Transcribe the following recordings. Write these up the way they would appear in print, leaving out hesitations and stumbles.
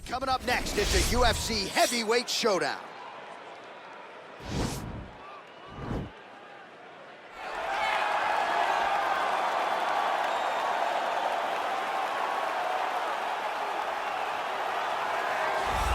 right, coming up next, it's a UFC heavyweight showdown.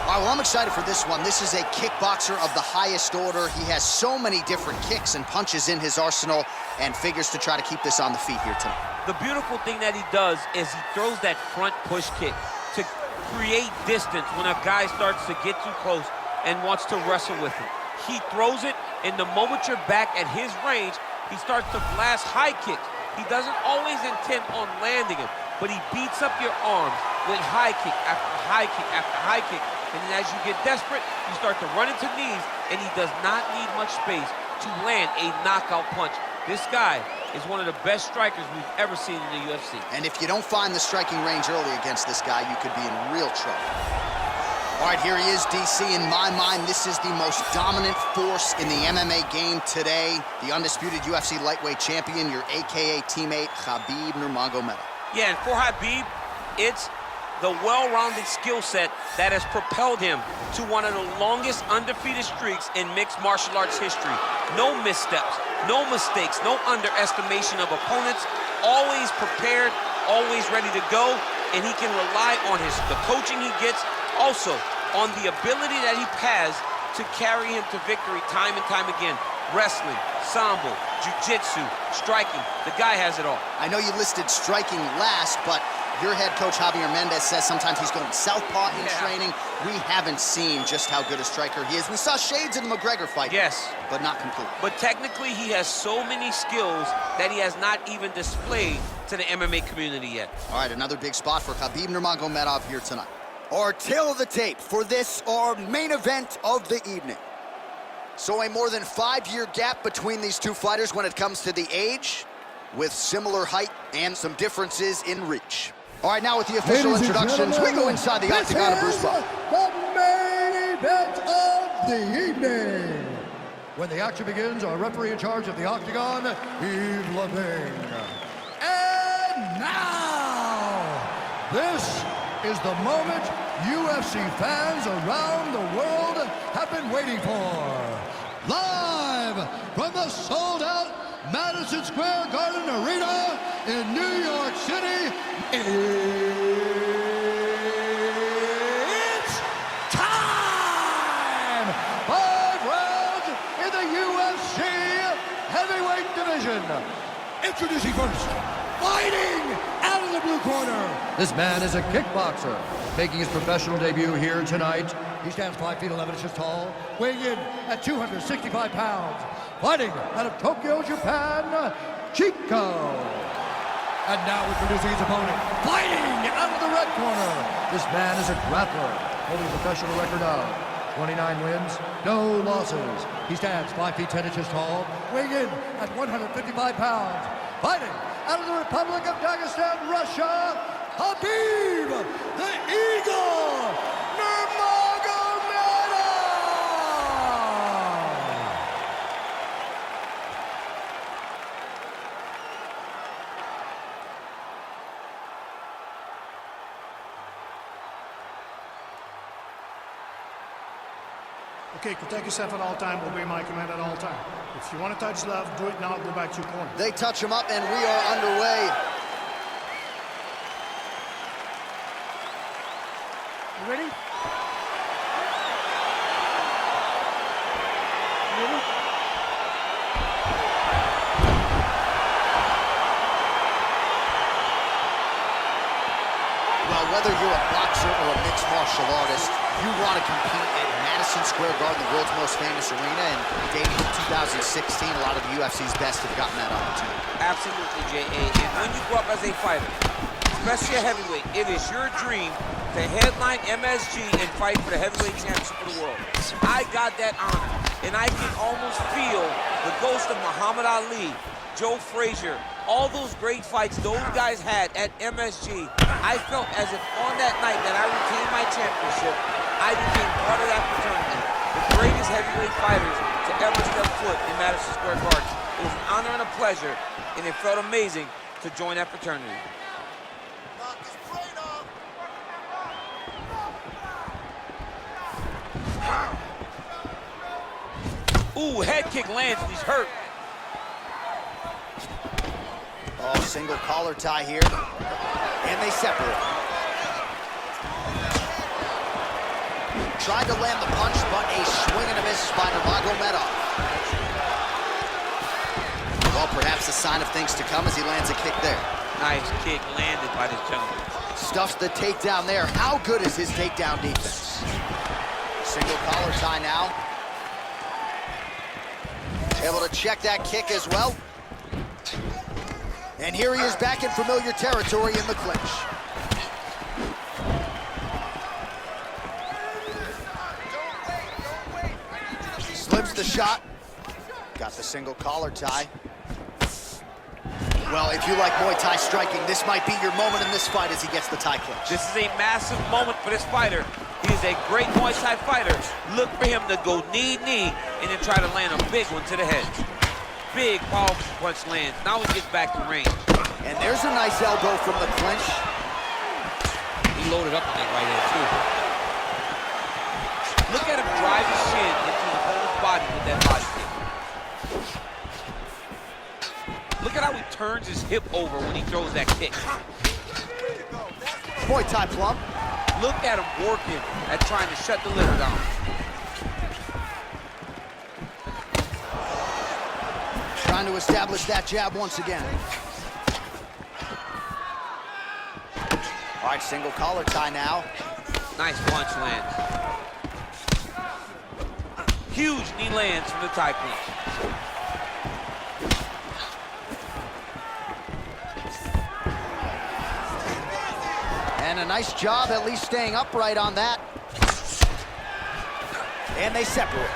All right, well, I'm excited for this one. This is a kickboxer of the highest order. He has so many different kicks and punches in his arsenal and figures to try to keep this on the feet here tonight. The beautiful thing that he does is he throws that front push kick to create distance when a guy starts to get too close and wants to wrestle with him. He throws it, and the moment you're back at his range, he starts to blast high kicks. He doesn't always intend on landing him, but he beats up your arms with high kick after high kick after high kick. And then as you get desperate, you start to run into knees, and he does not need much space to land a knockout punch. This guy is one of the best strikers we've ever seen in the UFC. And if you don't find the striking range early against this guy, you could be in real trouble. All right, here he is, DC. In my mind, this is the most dominant force in the MMA game today. The undisputed UFC lightweight champion, your AKA teammate, Khabib Nurmagomedov. Yeah, and for Khabib, it's the well-rounded skill set that has propelled him to one of the longest undefeated streaks in mixed martial arts history. No missteps, no mistakes, no underestimation of opponents, always prepared, always ready to go, and he can rely on the coaching he gets, also on the ability that he has to carry him to victory time and time again. Wrestling, sambo, jiu-jitsu, striking, the guy has it all. I know you listed striking last, but your head coach, Javier Mendez, says sometimes he's going southpaw in training. We haven't seen just how good a striker he is. We saw shades in the McGregor fight. Yes. But not completely. But technically, he has so many skills that he has not even displayed to the MMA community yet. All right, another big spot for Khabib Nurmagomedov here tonight. Our tail of the tape for this, our main event of the evening. So a more than 5-year gap between these two fighters when it comes to the age, with similar height and some differences in reach. All right, now with the official introductions, we go inside the octagon of Bruce Buffer. The main event of the evening. When the action begins, our referee in charge of the octagon, Yves Leving. And now, this is the moment UFC fans around the world have been waiting for. Live from the sold-out Madison Square Garden Arena in New York City, it's time! 5 rounds in the UFC heavyweight division. Introducing first, fighting out of the blue corner. This man is a kickboxer, making his professional debut here tonight. He stands 5 feet 11 inches tall, weighing in at 265 pounds. Fighting out of Tokyo, Japan, Chico. And now introducing his opponent, fighting out of the red corner. This man is a grappler, holding a professional record of 29 wins, no losses. He stands 5 feet 10 inches tall, weighing in at 155 pounds. Fighting out of the Republic of Dagestan, Russia, Khabib, the Eagle, Nurmagomedov! Okay, protect yourself at all time, obey my command at all time. If you want to touch left, do it now, go back to your corner. They touch him up, and we are underway. You ready? You ready? Well, whether you're a boxer or a mixed martial artist, you want to compete at Madison Square Garden, the world's most famous arena, and dating to 2016, a lot of the UFC's best have gotten that opportunity. Absolutely, J.A. And when you grow up as a fighter, especially a heavyweight, it is your dream to headline MSG and fight for the heavyweight championship of the world. I got that honor, and I can almost feel the ghost of Muhammad Ali, Joe Frazier, all those great fights those guys had at MSG. I felt as if on that night that I retained my championship, I became part of that fraternity, the greatest heavyweight fighters to ever step foot in Madison Square Garden. It was an honor and a pleasure, and it felt amazing to join that fraternity. Ooh, head kick lands and he's hurt. Oh, single collar tie here. And they separate. Tried to land the punch, but a swing and a miss by Nurmagomedov. Well, perhaps a sign of things to come as he lands a kick there. Nice kick landed by this gentleman. Stuffs the takedown there. How good is his takedown defense? Single collar tie now. Able to check that kick as well. And here he is back in familiar territory in the clinch. Slips the shot. Got the single collar tie. Well, if you like Muay Thai striking, this might be your moment in this fight as he gets the tie clinch. This is a massive moment for this fighter. He is a great Muay Thai fighter. Look for him to go knee, and then try to land a big one to the head. Big, powerful punch lands. Now he gets back to range. And there's a nice elbow from the clinch. He loaded up on that right hand, too. Look at him drive his shin into the opponent's body with that body kick. Look at how he turns his hip over when he throws that kick. Muay Thai plum. Look at him working at trying to shut the litter down. Trying to establish that jab once again. All right, single collar tie now. Nice punch lands. Huge knee lands from the tie clinch. And a nice job at least staying upright on that. And they separate.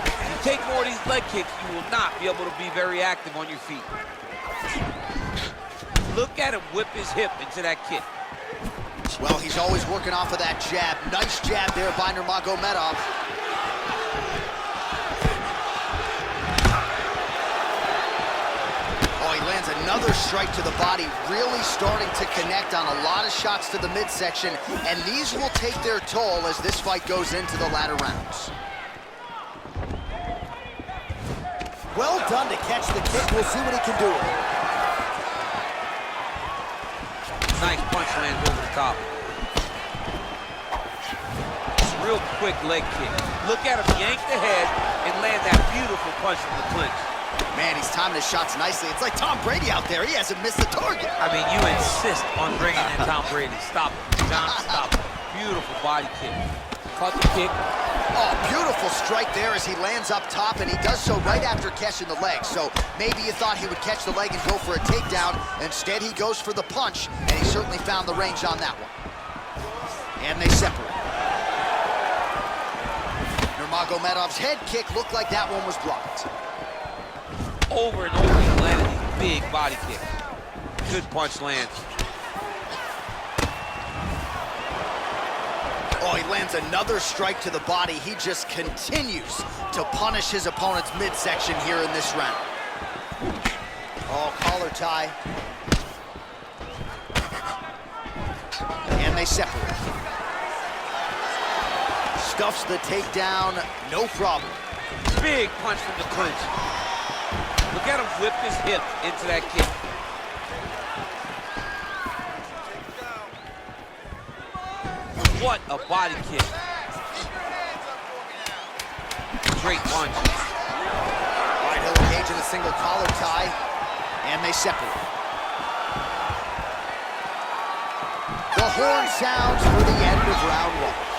If you take more of these leg kicks, you will not be able to be very active on your feet. Look at him whip his hip into that kick. Well, he's always working off of that jab. Nice jab there by Nurmagomedov. Oh, he lands another strike to the body, really starting to connect on a lot of shots to the midsection, and these will take their toll as this fight goes into the latter rounds. Well done to catch the kick. We'll see what he can do with it. Nice punch lands over the top. Real quick leg kick. Look at him yank the head and land that beautiful punch from the clinch. Man, he's timing his shots nicely. It's like Tom Brady out there. He hasn't missed the target. I mean, you insist on bringing in Tom Brady. Stop it, John, stop it. Beautiful body kick. Caught the kick. Oh, beautiful strike there as he lands up top, and he does so right after catching the leg. So maybe you thought he would catch the leg and go for a takedown. Instead, he goes for the punch, and he certainly found the range on that one. And they separate. Nurmagomedov's head kick looked like that one was blocked. Over and over, he landed these big body kicks. Good punch lands. Oh, he lands another strike to the body. He just continues to punish his opponent's midsection here in this round. Oh, collar tie. And they separate. Stuffs the takedown, no problem. Big punch from the clinch. Look at him whip his hip into that kick. What a body kick. Great punch. All right, he'll engage in a single collar tie, and they separate. The horn sounds for the end of round one.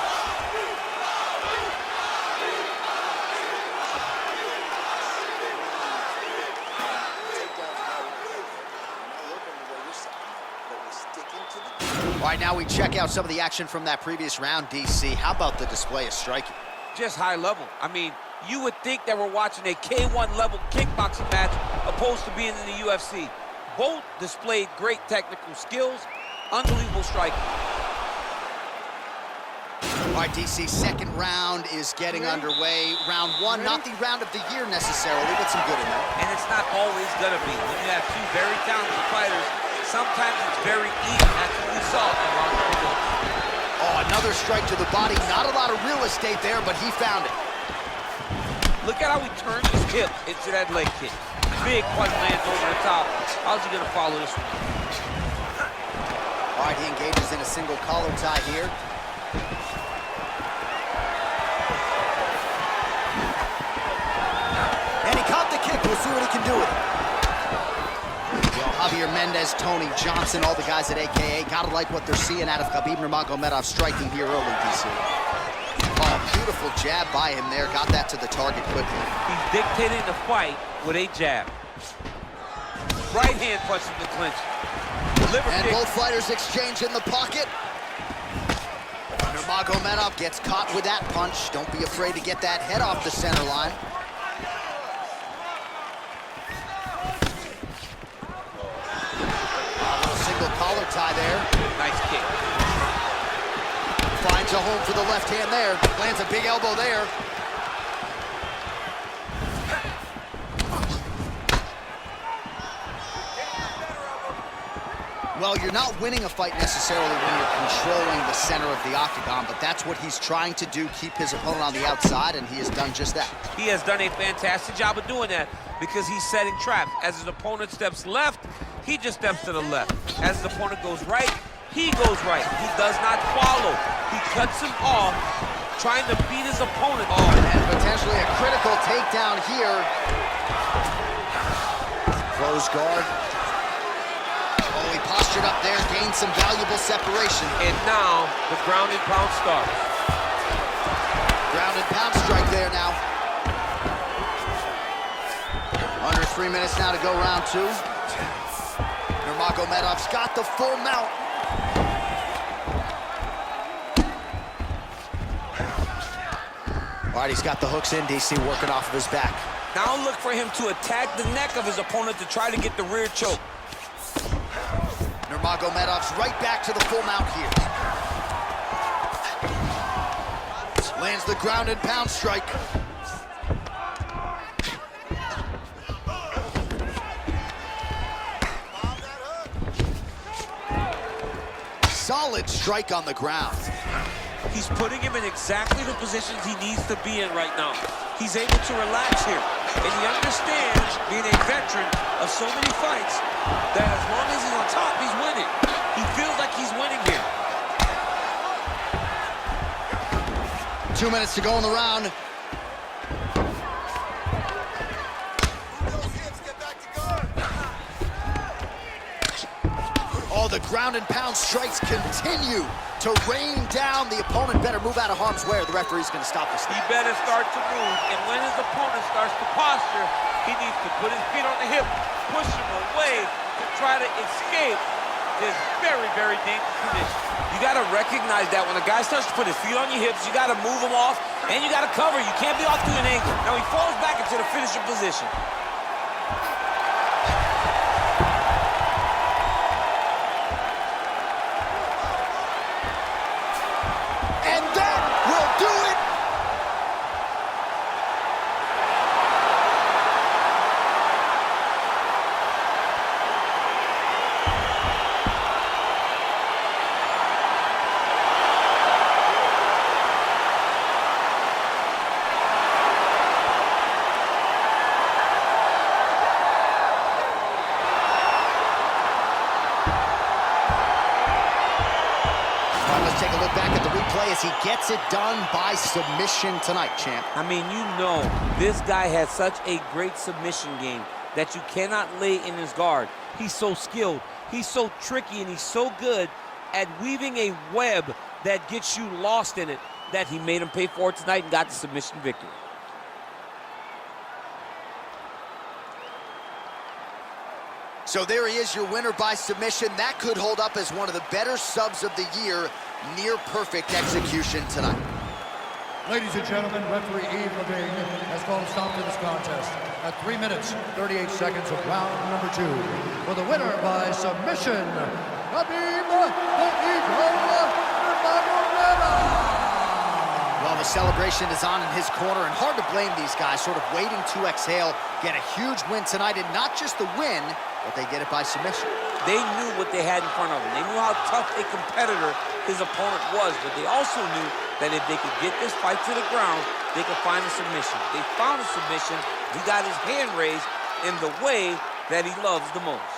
All right, now we check out some of the action from that previous round, DC. How about the display of striking? Just high level. I mean, you would think that we're watching a K1 level kickboxing match opposed to being in the UFC. Both displayed great technical skills, unbelievable striking. All right, DC, second round is getting underway. Round one, not the round of the year necessarily, but some good in there. And it's not always gonna be. When you have two very talented fighters, sometimes it's very even. That's what we saw in round number one. Oh, another strike to the body. Not a lot of real estate there, but he found it. Look at how he turns his hip into that leg kick. Big punch lands over the top. How's he gonna follow this one? All right, he engages in a single collar tie here. And he caught the kick. We'll see what he can do with it. Well, Javier Mendez, Tony Johnson, all the guys at AKA, gotta like what they're seeing out of Khabib Nurmagomedov striking here early, DC. Oh, beautiful jab by him there. Got that to the target quickly. He's dictating the fight with a jab. Right hand punch in the clinch. And both fighters exchange in the pocket. Nurmagomedov gets caught with that punch. Don't be afraid to get that head off the center line. A little single collar tie there. Nice kick. Finds a home for the left hand there. Lands a big elbow there. Well, you're not winning a fight necessarily when you're controlling the center of the octagon, but that's what he's trying to do, keep his opponent on the outside, and he has done just that. He has done a fantastic job of doing that because he's setting traps. As his opponent steps left, he just steps to the left. As his opponent goes right, he goes right. He does not follow. He cuts him off, trying to beat his opponent. Oh, and potentially a critical takedown here. Close guard. Oh, he postured up there, gained some valuable separation. And now, the ground and pound starts. Ground and pound strike there now. Under 3 minutes now to go round two. Nurmagomedov's got the full mount. All right, he's got the hooks in, DC, working off of his back. Now look for him to attack the neck of his opponent to try to get the rear choke. Nurmagomedov's right back to the full mount here. Lands the ground and pound strike. Solid strike on the ground. He's putting him in exactly the positions he needs to be in right now. He's able to relax here. And he understands, being a veteran of so many fights, that as long as he's on top, he's winning. He feels like he's winning here. 2 minutes to go in the round. Oh, the ground and pound strikes continue to rain down. The opponent better move out of harm's way or the referee's going to stop this. He better start to move, and when his opponent starts to posture, he needs to put his feet on the hip, push him away to try to escape this very, very dangerous position. You got to recognize that when a guy starts to put his feet on your hips, you got to move him off, and you got to cover. You can't be off to an angle. Now he falls back into the finishing position. Take a look back at the replay as he gets it done by submission tonight, champ. I mean, you know, this guy has such a great submission game that you cannot lay in his guard. He's so skilled, he's so tricky, and he's so good at weaving a web that gets you lost in it that he made him pay for it tonight and got the submission victory. So there he is, your winner by submission. That could hold up as one of the better subs of the year. Near perfect execution tonight. Ladies and gentlemen, referee Yves Levine has called a stop to this contest at 3 minutes, 38 seconds of round number 2. For the winner by submission, Khabib Nurmagomedov. Well, the celebration is on in his corner, and hard to blame these guys, sort of waiting to exhale, get a huge win tonight, and not just the win, but they get it by submission. They knew what they had in front of them. They knew how tough a competitor his opponent was, but they also knew that if they could get this fight to the ground, they could find a submission. They found a submission. He got his hand raised in the way that he loves the most.